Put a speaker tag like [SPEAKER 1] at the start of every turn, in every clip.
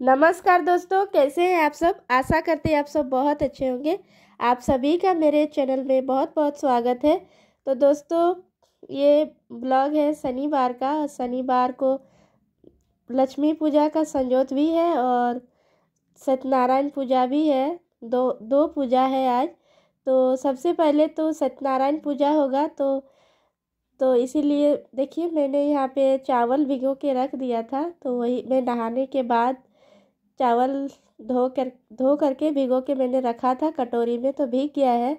[SPEAKER 1] नमस्कार दोस्तों, कैसे हैं आप सब। आशा करते हैं आप सब बहुत अच्छे होंगे। आप सभी का मेरे चैनल में बहुत बहुत स्वागत है। तो दोस्तों, ये ब्लॉग है शनिवार का। शनिवार को लक्ष्मी पूजा का संजोत भी है और सत्यनारायण पूजा भी है। दो दो पूजा है आज। तो सबसे पहले तो सत्यनारायण पूजा होगा। तो इसीलिए देखिए, मैंने यहाँ पे चावल भिगो के रख दिया था। तो वही मैं नहाने के बाद चावल धो करके भिगो के मैंने रखा था कटोरी में, तो भीग गया है।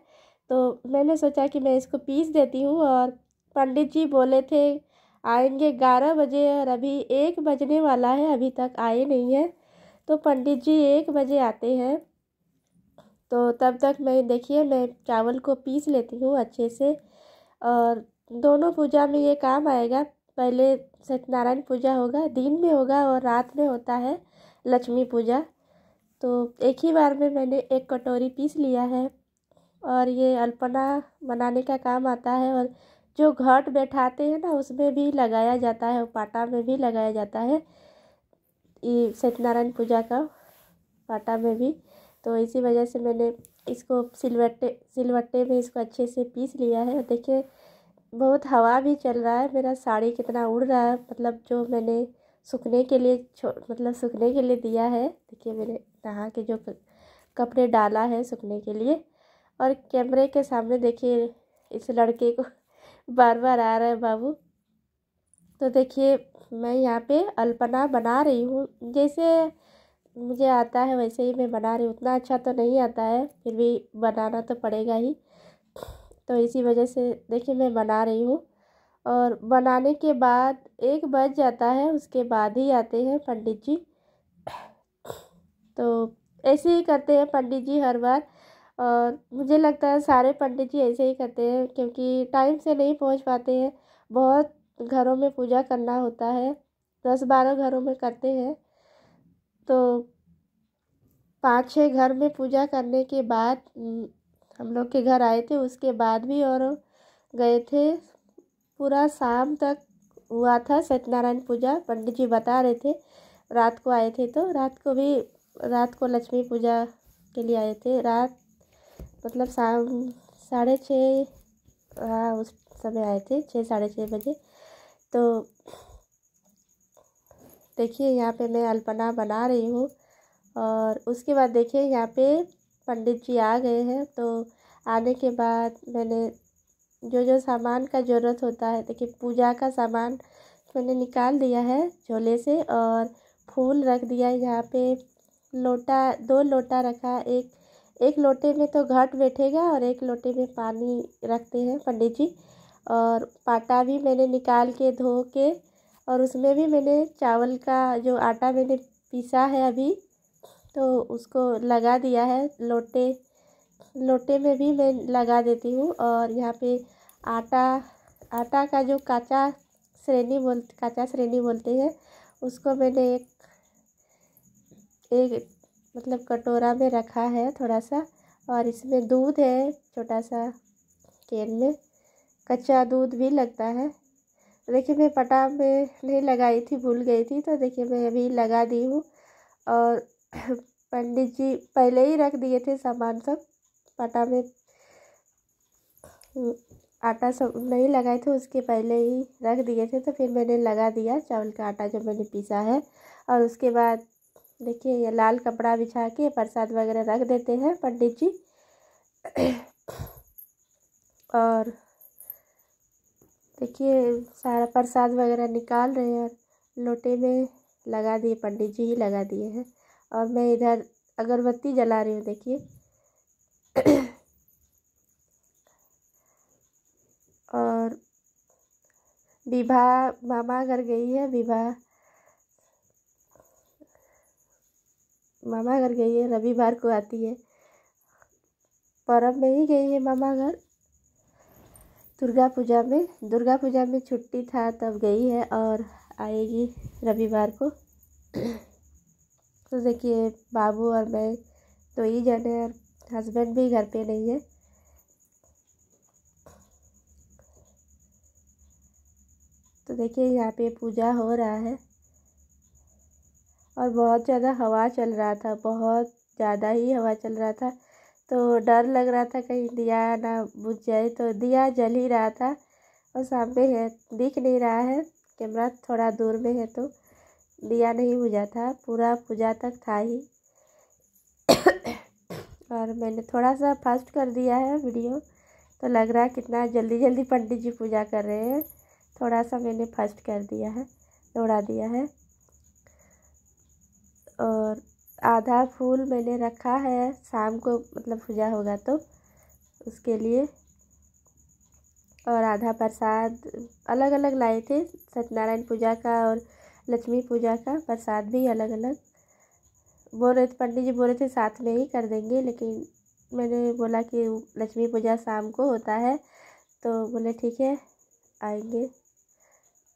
[SPEAKER 1] तो मैंने सोचा कि मैं इसको पीस देती हूँ। और पंडित जी बोले थे आएंगे 11 बजे, और अभी 1 बजने वाला है, अभी तक आए नहीं है। तो पंडित जी 1 बजे आते हैं। तो तब तक मैं चावल को पीस लेती हूँ अच्छे से। और दोनों पूजा में ये काम आएगा। पहले सत्यनारायण पूजा होगा, दिन में होगा, और रात में होता है लक्ष्मी पूजा। तो एक ही बार में मैंने 1 कटोरी पीस लिया है। और ये अल्पना बनाने का काम आता है। और जो घट बैठाते हैं ना, उसमें भी लगाया जाता है, पाटा में भी लगाया जाता है, ये सत्यनारायण पूजा का पाटा में भी। तो इसी वजह से मैंने इसको सिलवट्टे में इसको अच्छे से पीस लिया है। और देखिए, बहुत हवा भी चल रहा है। मेरा साड़ी कितना उड़ रहा है, मतलब जो मैंने सूखने के लिए सूखने के लिए दिया है। देखिए, मैंने नहा के जो कपड़े डाला है सूखने के लिए। और कैमरे के सामने देखिए, इस लड़के को बार बार आ रहा है बाबू। तो देखिए, मैं यहाँ पे अल्पना बना रही हूँ। जैसे मुझे आता है वैसे ही मैं बना रही हूँ। उतना अच्छा तो नहीं आता है, फिर भी बनाना तो पड़ेगा ही। तो इसी वजह से देखिए, मैं बना रही हूँ। और बनाने के बाद 1 बज जाता है, उसके बाद ही आते हैं पंडित जी। तो ऐसे ही करते हैं पंडित जी हर बार। और मुझे लगता है सारे पंडित जी ऐसे ही करते हैं, क्योंकि टाइम से नहीं पहुंच पाते हैं। बहुत घरों में पूजा करना होता है, 10-12 घरों में करते हैं। तो 5-6 घर में पूजा करने के बाद हम लोग के घर आए थे, उसके बाद भी और गए थे। पूरा शाम तक हुआ था सत्यनारायण पूजा। पंडित जी बता रहे थे, रात को आए थे, तो रात को लक्ष्मी पूजा के लिए आए थे। रात मतलब शाम 6:30, हाँ उस समय आए थे, 6-6:30 बजे। तो देखिए, यहाँ पे मैं अल्पना बना रही हूँ। और उसके बाद देखिए, यहाँ पे पंडित जी आ गए हैं। तो आने के बाद मैंने जो जो सामान का ज़रूरत होता है, देखिए पूजा का सामान मैंने निकाल दिया है झोले से। और फूल रख दिया यहाँ पे। लोटा 2 लोटा रखा। एक लोटे में तो घट बैठेगा, और एक लोटे में पानी रखते हैं पंडित जी। और पाटा भी मैंने निकाल के धो के, और उसमें भी मैंने चावल का जो आटा मैंने पीसा है अभी, तो उसको लगा दिया है। लोटे में भी मैं लगा देती हूँ। और यहाँ पे आटा का जो काचा श्रेणी बोलते हैं, उसको मैंने एक मतलब कटोरा में रखा है थोड़ा सा। और इसमें दूध है छोटा सा कैन में, कच्चा दूध भी लगता है। देखिए, मैं पटा में नहीं लगाई थी, भूल गई थी। तो देखिए, मैं अभी लगा दी हूँ। और पंडित जी पहले ही रख दिए थे सामान सब पटा में। आटा सब नहीं लगाए थे, उसके पहले ही रख दिए थे। तो फिर मैंने लगा दिया चावल का आटा जो मैंने पीसा है। और उसके बाद देखिए, ये लाल कपड़ा बिछा के प्रसाद वगैरह रख देते हैं पंडित जी। और देखिए, सारा प्रसाद वगैरह निकाल रहे हैं और लोटे में लगा दिए, पंडित जी ही लगा दिए हैं। और मैं इधर अगरबत्ती जला रही हूँ, देखिए। और विभा मामा घर गई है। मामा घर गई है, रविवार को आती है। पर्व में ही गई है मामा घर। दुर्गा पूजा में छुट्टी था तब गई है, और आएगी रविवार को। तो देखिए, बाबू और मैं तो ही जाने, और हस्बैंड भी घर पे नहीं है। तो देखिए, यहाँ पे पूजा हो रहा है। और बहुत ज़्यादा हवा चल रहा था, बहुत ज़्यादा ही हवा चल रहा था। तो डर लग रहा था कहीं दिया ना बुझ जाए। तो दिया जल ही रहा था और सामने है, दिख नहीं रहा है, कैमरा थोड़ा दूर में है तो दिया नहीं बुझा था, पूरा पूजा तक था ही। और मैंने थोड़ा सा फास्ट कर दिया है वीडियो, तो लग रहा है कितना जल्दी जल्दी पंडित जी पूजा कर रहे हैं। थोड़ा सा मैंने फास्ट कर दिया है, दौड़ा दिया है। और आधा फूल मैंने रखा है, शाम को मतलब पूजा होगा तो उसके लिए। और आधा प्रसाद अलग अलग लाए थे, सत्यनारायण पूजा का और लक्ष्मी पूजा का प्रसाद भी अलग अलग। बोल रहे थे पंडित जी, बोल रहे थे साथ में ही कर देंगे, लेकिन मैंने बोला कि लक्ष्मी पूजा शाम को होता है, तो बोले ठीक है आएंगे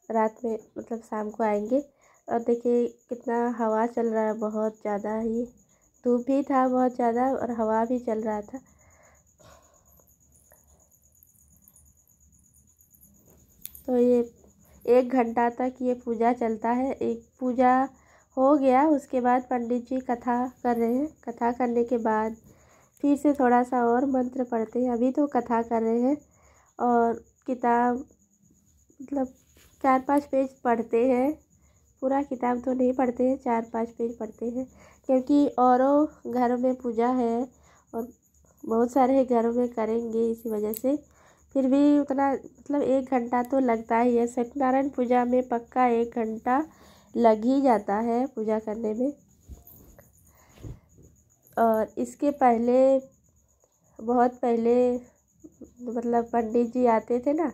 [SPEAKER 1] रात में, मतलब शाम को आएंगे। और देखिए कितना हवा चल रहा है, बहुत ज़्यादा ही धूप भी था बहुत ज़्यादा और हवा भी चल रहा था। तो ये 1 घंटा तक ये पूजा चलता है। एक पूजा हो गया, उसके बाद पंडित जी कथा कर रहे हैं। कथा करने के बाद फिर से थोड़ा सा और मंत्र पढ़ते हैं। अभी तो कथा कर रहे हैं और किताब मतलब 4-5 पेज पढ़ते हैं, पूरा किताब तो नहीं पढ़ते हैं, 4-5 पेज पढ़ते हैं, क्योंकि औरों घरों में पूजा है और बहुत सारे घरों में करेंगे, इसी वजह से फिर भी उतना मतलब 1 घंटा तो लगता ही है। सत्यनारायण पूजा में पक्का 1 घंटा लग ही जाता है पूजा करने में। और इसके पहले बहुत पहले मतलब पंडित जी आते थे ना,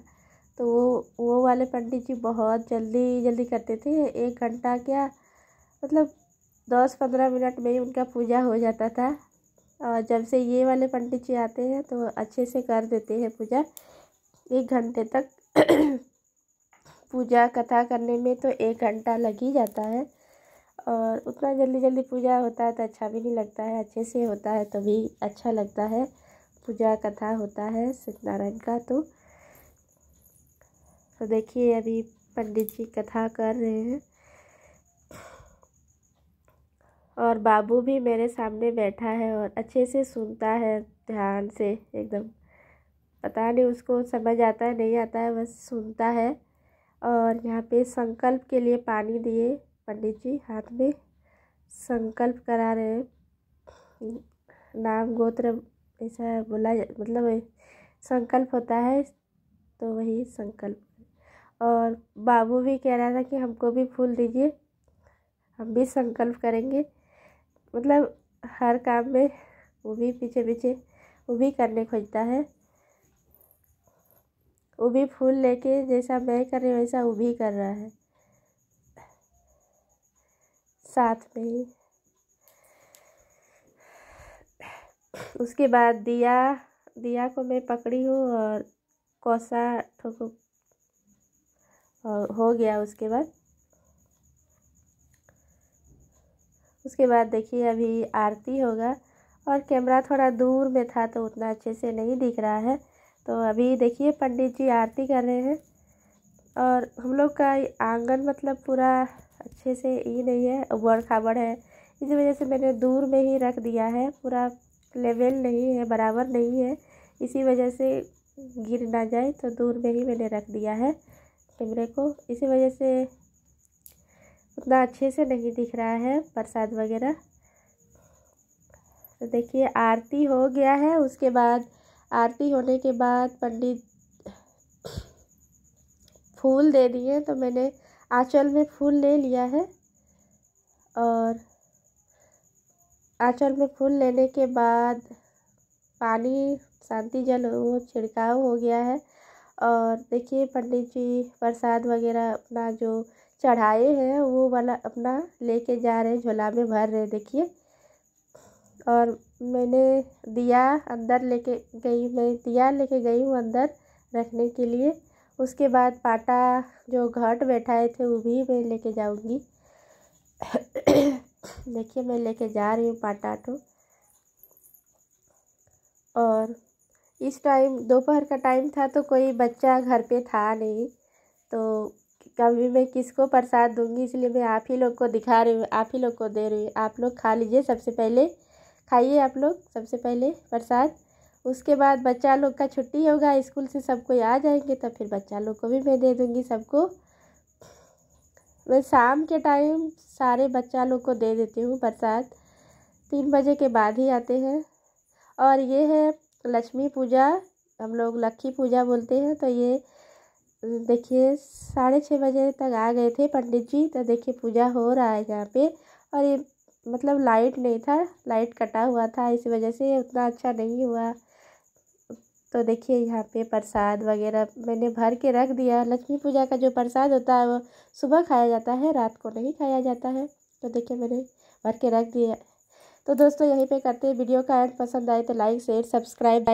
[SPEAKER 1] तो वो वाले पंडित जी बहुत जल्दी जल्दी करते थे। 1 घंटा क्या मतलब 10-15 मिनट में ही उनका पूजा हो जाता था। और जब से ये वाले पंडित जी आते हैं तो अच्छे से कर देते हैं पूजा। 1 घंटे तक पूजा कथा करने में तो 1 घंटा लग ही जाता है। और उतना जल्दी जल्दी पूजा होता है तो अच्छा भी नहीं लगता है, अच्छे से होता है तो भी अच्छा लगता है। पूजा कथा होता है सत्यनारायण का। तो देखिए अभी पंडित जी कथा कर रहे हैं और बाबू भी मेरे सामने बैठा है और अच्छे से सुनता है ध्यान से एकदम। पता नहीं उसको समझ आता है नहीं आता है, बस सुनता है। और यहाँ पे संकल्प के लिए पानी दिए पंडित जी, हाथ में संकल्प करा रहे हैं। नाम गोत्र ऐसा बोला मतलब संकल्प होता है तो वही संकल्प। और बाबू भी कह रहा था कि हमको भी फूल दीजिए, हम भी संकल्प करेंगे। मतलब हर काम में वो भी पीछे पीछे वो भी करने खोजता है। वो भी फूल लेके जैसा मैं कर रही हूँ वैसा वो भी कर रहा है साथ में ही। उसके बाद दिया को मैं पकड़ी हूँ और कोसा ठोको और हो गया। उसके बाद देखिए अभी आरती होगा और कैमरा थोड़ा दूर में था तो उतना अच्छे से नहीं दिख रहा है। तो अभी देखिए पंडित जी आरती कर रहे हैं। और हम लोग का आंगन मतलब पूरा अच्छे से ही नहीं है, उबड़ खाबड़ है, इसी वजह से मैंने दूर में ही रख दिया है। पूरा लेवल नहीं है, बराबर नहीं है, इसी वजह से गिर ना जाए तो दूर में ही मैंने रख दिया है कैमरे को। इसी वजह से उतना अच्छे से नहीं दिख रहा है प्रसाद वगैरह। तो देखिए आरती हो गया है। उसके बाद आरती होने के बाद पंडित फूल दे दिए, तो मैंने आंचल में फूल ले लिया है। और आंचल में फूल लेने के बाद पानी शांति जल वो छिड़काव हो गया है। और देखिए पंडित जी प्रसाद वगैरह अपना जो चढ़ाए हैं वो वाला अपना लेके जा रहे, झोला में भर रहे देखिए। और मैंने दिया अंदर लेके गई, मैं दिया लेके गई हूँ अंदर रखने के लिए। उसके बाद पाटा जो घट बैठाए थे वो भी मैं लेके जाऊँगी। देखिए मैं लेके जा रही हूँ पाटा तो। और इस टाइम दोपहर का टाइम था तो कोई बच्चा घर पे था नहीं, तो कभी मैं किसको प्रसाद दूंगी, इसलिए मैं आप ही लोग को दिखा रही हूँ, आप ही लोग को दे रही हूँ। आप लोग खा लीजिए, सबसे पहले खाइए आप लोग सबसे पहले प्रसाद। उसके बाद बच्चा लोग का छुट्टी होगा स्कूल से, सब कोई आ जाएंगे तो फिर बच्चा लोग को भी मैं दे दूँगी सबको। मैं शाम के टाइम सारे बच्चा लोग को दे देती हूँ प्रसाद, 3 बजे के बाद ही आते हैं। और ये है लक्ष्मी पूजा, हम लोग लक्ष्मी पूजा बोलते हैं। तो ये देखिए 6:30 बजे तक आ गए थे पंडित जी, तो देखिए पूजा हो रहा है यहाँ पे। और ये मतलब लाइट नहीं था, लाइट कटा हुआ था, इस वजह से उतना अच्छा नहीं हुआ। तो देखिए यहाँ पे प्रसाद वगैरह मैंने भर के रख दिया। लक्ष्मी पूजा का जो प्रसाद होता है वो सुबह खाया जाता है, रात को नहीं खाया जाता है। तो देखिए मैंने भर के रख दिया। तो दोस्तों यहीं पे करते हैं वीडियो का एंड। पसंद आए तो लाइक शेयर सब्सक्राइब।